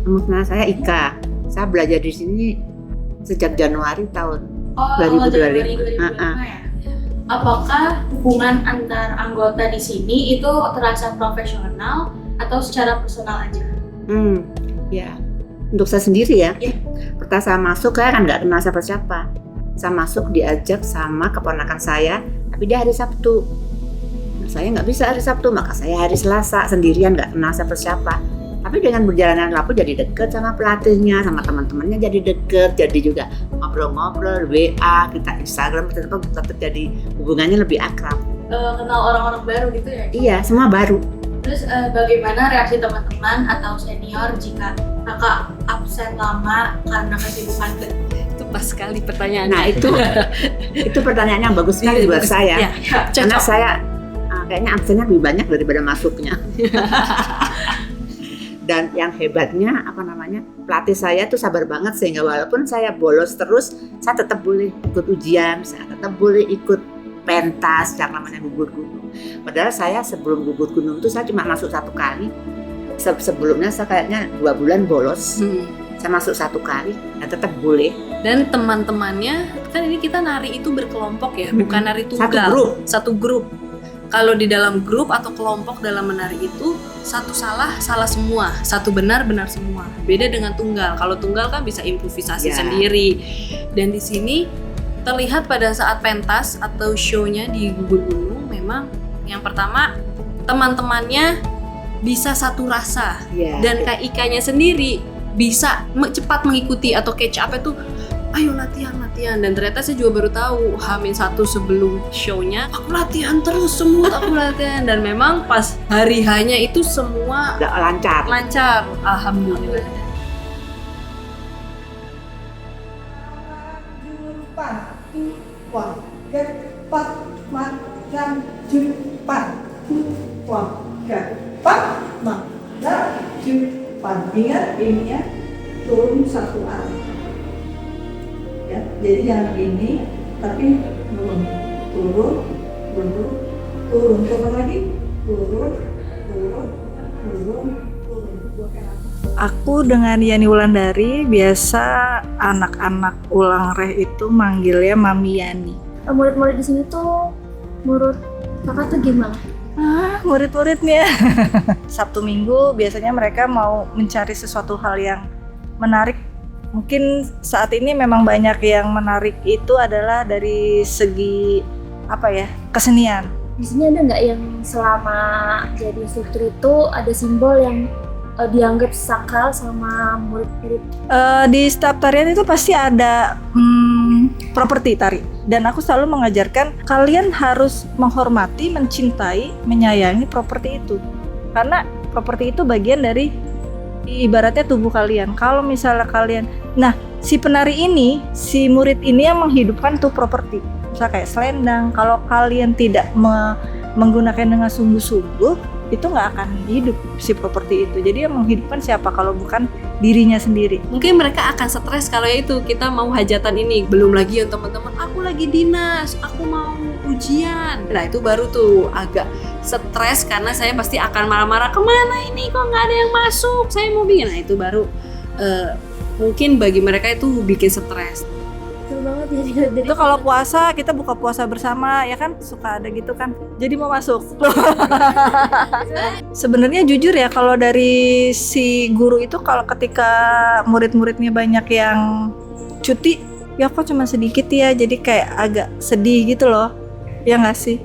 Nama saya Ika. Saya belajar di sini sejak Januari tahun 2025. Januari 2025 ya. Apakah hubungan antar anggota di sini itu terasa profesional atau secara personal aja? Ya. Untuk saya sendiri ya. Iya. Pertama saya masuk, saya kan nggak kenal siapa-siapa. Saya masuk diajak sama keponakan saya, tapi dia hari Sabtu. Saya nggak bisa hari Sabtu, maka saya hari Selasa sendirian, nggak kenal siapa-siapa. Tapi dengan berjalannya waktu jadi deket sama pelatihnya, sama teman-temannya jadi deket, jadi juga ngobrol-ngobrol, WA, kita Instagram, tetap jadi hubungannya lebih akrab. Kenal orang-orang baru gitu ya? Iya, semua baru. Terus bagaimana reaksi teman-teman atau senior jika kakak absen lama karena kesibukan? Itu pas sekali pertanyaannya. Nah itu pertanyaan yang bagus sekali buat saya. Ya, Karena saya kayaknya absennya lebih banyak daripada masuknya. Dan yang hebatnya pelatih saya tuh sabar banget sehingga walaupun saya bolos terus, saya tetap boleh ikut ujian, saya tetap boleh ikut pentas yang namanya gugur gunung. Padahal saya sebelum gugur gunung itu saya cuma masuk 1 kali. Sebelumnya saya kayaknya 2 bulan bolos. Saya masuk 1 kali dan tetap boleh. Dan teman-temannya kan ini kita nari itu berkelompok ya, bukan nari tunggal. Satu grup. Kalau di dalam grup atau kelompok dalam menari itu satu salah semua, satu benar semua. Beda dengan tunggal. Kalau tunggal kan bisa improvisasi sendiri. Dan di sini terlihat pada saat pentas atau show-nya di Gugur Gunung, memang yang pertama teman-temannya bisa satu rasa, dan Kak Ikanya sendiri bisa cepat mengikuti atau catch up itu, ayo latihan. Dan ternyata saya juga baru tahu H-1 sebelum show-nya aku latihan terus, semua aku latihan, dan memang pas hari hanya itu semua lancar. Alhamdulillah. Ingat ini ya, turun 1 arah. Ya, jadi jangan ini, tapi turun lagi, turun. Aku dengan Yani Wulandari, biasa anak-anak ulang reh itu manggilnya Mami Yani. Murid-murid di sini tuh, menurut kakak tuh gimana? Murid-muridnya Sabtu Minggu biasanya mereka mau mencari sesuatu hal yang menarik. Mungkin saat ini memang banyak yang menarik itu adalah dari segi kesenian. Di sini ada nggak yang selama jadi instruktur itu ada simbol yang dianggap sakral sama murid-murid? Di setiap tarian itu pasti ada properti tari, dan aku selalu mengajarkan kalian harus menghormati, mencintai, menyayangi properti itu, karena properti itu bagian dari ibaratnya tubuh kalian. Kalau misalnya kalian, si penari ini, si murid ini yang menghidupkan tuh properti. Misalnya kayak selendang, kalau kalian tidak menggunakan dengan sungguh-sungguh, itu nggak akan hidup si properti itu. Jadi yang menghidupkan siapa kalau bukan dirinya sendiri? Mungkin mereka akan stres kalau itu kita mau hajatan ini. Belum lagi yang teman-teman, aku lagi dinas, aku mau ujian. Nah itu baru tuh agak stres karena saya pasti akan marah-marah, kemana ini kok nggak ada yang masuk, saya mau bikin. Nah itu baru mungkin bagi mereka itu bikin stres. Betul banget ya. Itu kalau puasa, kita buka puasa bersama ya kan, suka ada gitu kan, jadi mau masuk. Sebenarnya jujur ya, kalau dari si guru itu, kalau ketika murid-muridnya banyak yang cuti, ya kok cuma sedikit ya, jadi kayak agak sedih gitu loh, ya nggak sih?